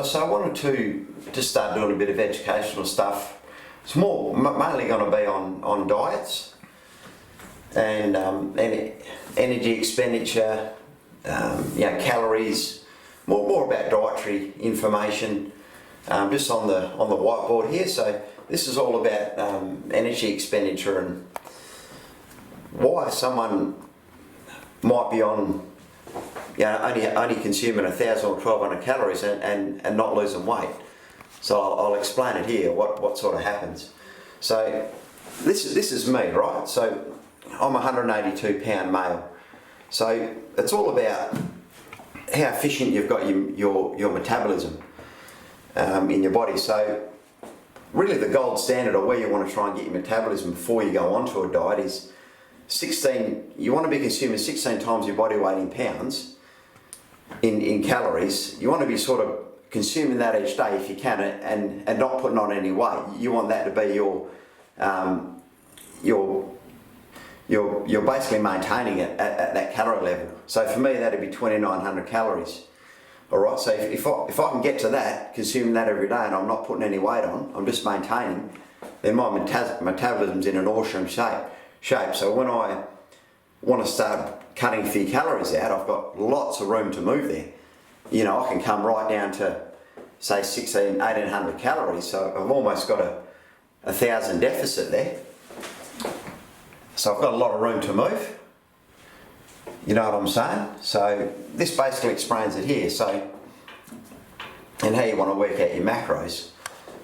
So I wanted to just start doing a bit of educational stuff. It's more mainly going to be on diets and energy expenditure, calories, more about dietary information, just on the whiteboard here. So this is all about energy expenditure and why someone might be on only consuming 1,000 or 1,200 calories and not losing weight. So I'll explain it here, what sort of happens. So this is me, right? So I'm a 182 pound male. So it's all about how efficient you've got your metabolism in your body. So really the gold standard of where you want to try and get your metabolism before you go onto a diet is 16, you want to be consuming 16 times your body weight in pounds in calories. You want to be sort of consuming that each day if you can, and not putting on any weight. You want that to be you're basically maintaining it at that calorie level. So for me that'd be 2,900 calories. Alright, so if I can get to that, consuming that every day and I'm not putting any weight on, I'm just maintaining, then my metabolism's in an awesome shape. So when I want to start cutting a few calories out, I've got lots of room to move there. You know, I can come right down to say 1,800 calories, so I've almost got a 1,000 deficit there. So I've got a lot of room to move. You know what I'm saying? So this basically explains it here. So, and how you want to work out your macros.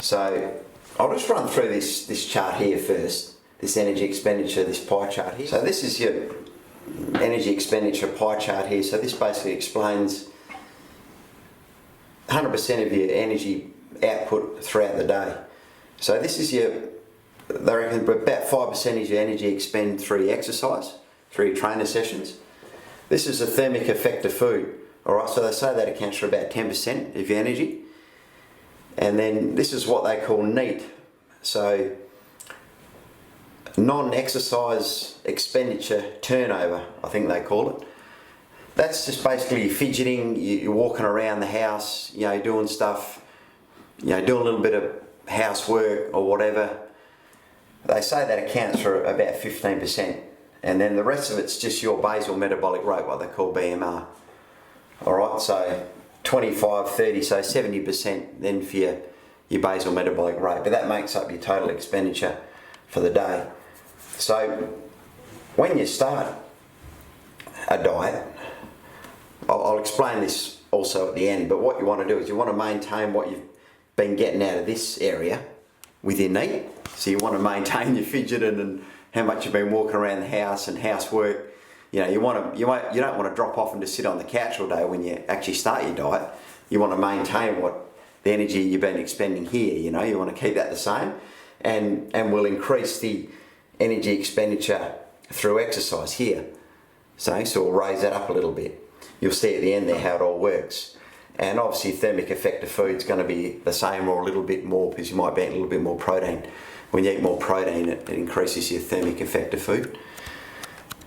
So I'll just run through this chart here first. This energy expenditure, this pie chart here. So this is your energy expenditure pie chart here. So this basically explains 100% of your energy output throughout the day. So this is they reckon about 5% is your energy expend through your exercise, through your trainer sessions. This is a thermic effect of food. Alright, so they say that accounts for about 10% of your energy. And then this is what they call NEAT. So non-exercise expenditure turnover, I think they call it. That's just basically you fidgeting, you're walking around the house, doing stuff, doing a little bit of housework or whatever. They say that accounts for about 15%. And then the rest of it's just your basal metabolic rate, what they call BMR. Alright, so 25, 30, so 70% then for your basal metabolic rate. But that makes up your total expenditure for the day. So when you start a diet, I'll explain this also at the end, but what you want to do is you want to maintain what you've been getting out of this area with your NEAT. So you want to maintain your fidgeting and how much you've been walking around the house and housework. You don't want to drop off and just sit on the couch all day when you actually start your diet. You want to maintain what the energy you've been expending here. You want to keep that the same, and will increase the energy expenditure through exercise here. So we'll raise that up a little bit. You'll see at the end there how it all works. And obviously thermic effect of food is going to be the same or a little bit more, because you might be eating a little bit more protein. When you eat more protein, it increases your thermic effect of food.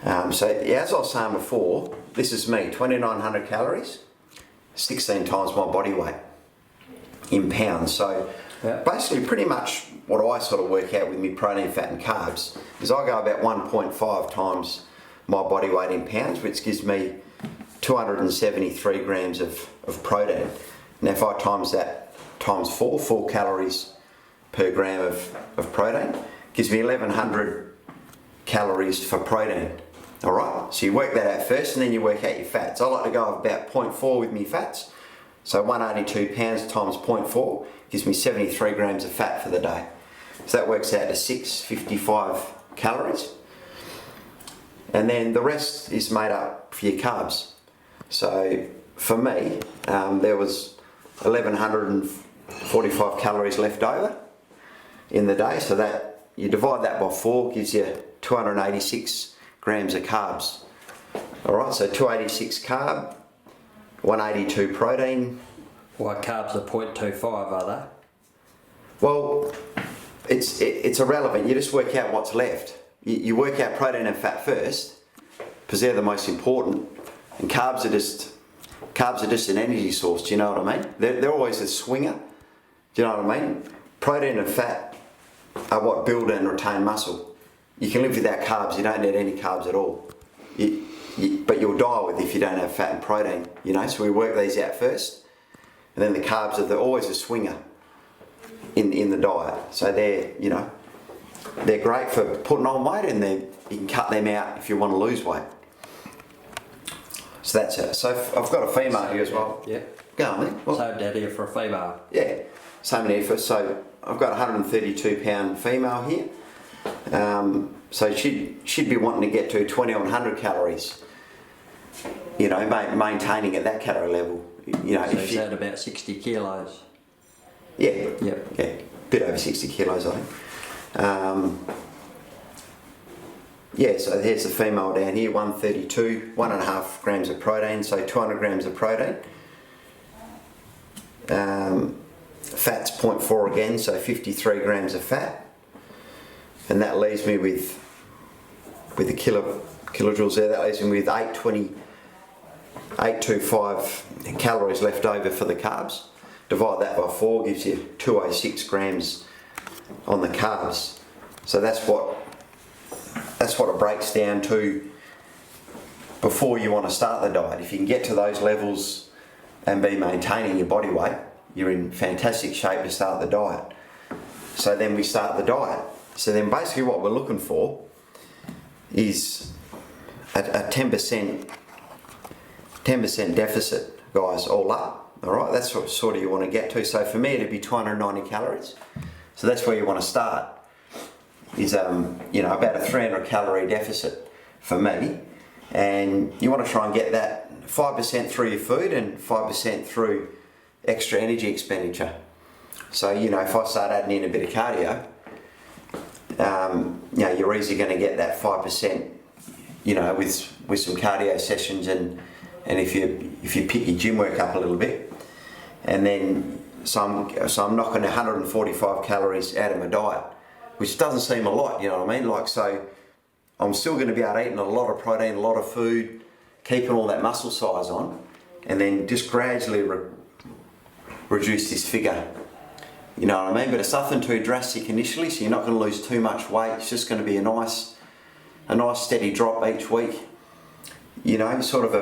So as I was saying before, this is me, 2,900 calories, 16 times my body weight in pounds. So basically pretty much what I sort of work out with me protein, fat and carbs is I go about 1.5 times my body weight in pounds, which gives me 273 grams of protein. Now if I times that times 4 calories per gram of protein, gives me 1,100 calories for protein. Alright, so you work that out first and then you work out your fats. I like to go about 0.4 with me fats. So 182 pounds times 0.4 gives me 73 grams of fat for the day. So that works out to 655 calories. And then the rest is made up for your carbs. So for me, there was 1,145 calories left over in the day. So that you divide that by 4 gives you 286 grams of carbs. Alright, so 286 carb, 182 protein. Why carbs are 0.25, are they? Well, it's irrelevant. You just work out what's left. You work out protein and fat first, because they're the most important. And carbs Carbs are just an energy source, do you know what I mean? They're always a swinger, do you know what I mean? Protein and fat are what build and retain muscle. You can live without carbs, you don't need any carbs at all. But you'll die with if you don't have fat and protein, you know, so we work these out first. And then the carbs are always a swinger in the diet. So they're, you know, they're great for putting on weight, and you can cut them out if you want to lose weight. So that's it. So I've got a female here as well. Yeah. Go on, then. Well, Saved that here for a female. yeah, same in effort. So I've got a 132 pound female here. So she'd be wanting to get to 2100 calories. You know, maintaining at that calorie level. You know, So if she's at about 60 kilos. yeah, Yep. yeah, bit over 60 kilos, I think. Yeah, so here's the female down here, 132, 1.5 grams of protein, so 200 grams of protein. Fat's 0.4 again, so 53 grams of fat. And that leaves me with the kilojoules there, that leaves me with 825 calories left over for the carbs. Divide that by 4 gives you 206 grams on the carbs. So that's what it breaks down to before you want to start the diet. If you can get to those levels and be maintaining your body weight, you're in fantastic shape to start the diet. So then we start the diet. So then basically what we're looking for is a 10% deficit, guys, all up. All right, that's what sort of you want to get to. So for me, it'd be 290 calories. So that's where you want to start. Is you know, about a 300 calorie deficit for me, and you want to try and get that 5% through your food and 5% through extra energy expenditure. So you know, if I start adding in a bit of cardio, you know, you're easily going to get that 5%. You know, with some cardio sessions, and if you pick your gym work up a little bit, and then so I'm knocking 145 calories out of my diet, which doesn't seem a lot, you know what I mean? Like, so I'm still going to be able to eat a lot of protein, a lot of food, keeping all that muscle size on, and then just gradually reduce this figure. You know what I mean? But it's nothing too drastic initially, so you're not going to lose too much weight. It's just going to be a nice steady drop each week. You know, sort of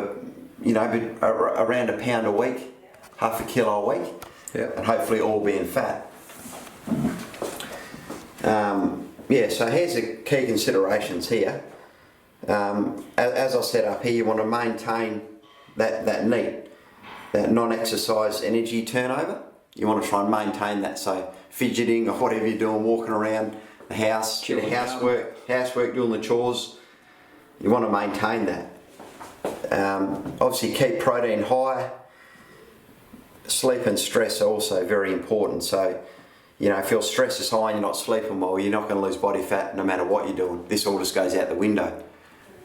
around a pound a week, half a kilo a week, Yep. and hopefully all being fat. Yeah, so here's the key considerations here. As I said up here, you want to maintain that NEAT, that non-exercise energy turnover. You want to try and maintain that, so fidgeting or whatever you're doing, walking around the house, Chilling housework, doing the chores, you want to maintain that. Obviously keep protein high. Sleep and stress are also very important, so you know, if your stress is high and you're not sleeping well, you're not going to lose body fat no matter what you're doing. This all just goes out the window.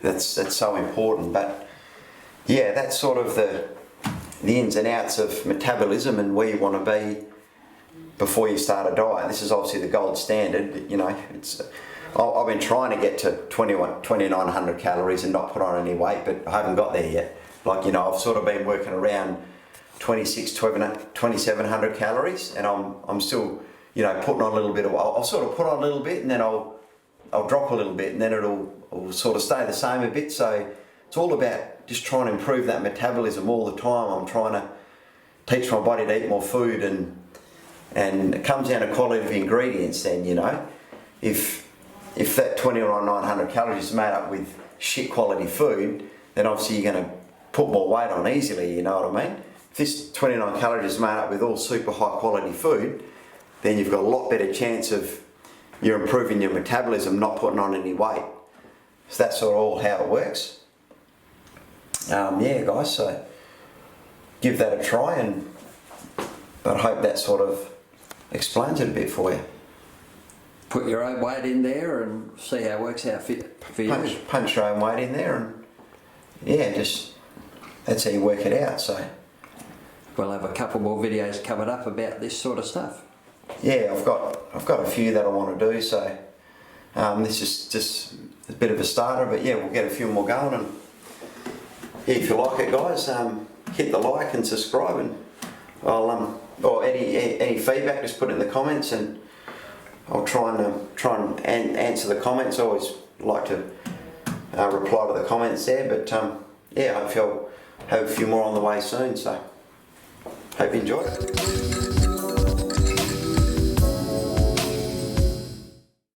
That's so important. But yeah, that's sort of the ins and outs of metabolism and where you want to be before you start a diet. This is obviously the gold standard. You know, I've been trying to get to 2,900 calories and not put on any weight, but I haven't got there yet. Like, you know, I've sort of been working around 2,700 calories, and I'm still, you know, putting on a little bit of. I'll sort of put on a little bit, and then I'll drop a little bit, and then it'll sort of stay the same a bit. So it's all about just trying to improve that metabolism all the time. I'm trying to teach my body to eat more food, and it comes down to quality of ingredients. Then, you know, if that 2,900 calories is made up with shit quality food, then obviously you're going to put more weight on easily. You know what I mean? If this 29 calories is made up with all super high quality food, then you've got a lot better chance of you're improving your metabolism, not putting on any weight. So that's sort of all how it works. Yeah, guys, so give that a try, and I hope that sort of explains it a bit for you. Put your own weight in there and see how it works out for you. Punch your own weight in there, and yeah, just that's how you work it out. So We'll have a couple more videos coming up about this sort of stuff. yeah, I've got a few that I want to do. So this is just a bit of a starter, but yeah, we'll get a few more going. And yeah, if you like it, guys, hit the like and subscribe, and I'll or any feedback, just put it in the comments, and I'll try and answer the comments. I always like to reply to the comments there, but yeah, I feel have a few more on the way soon, so hope you enjoy it.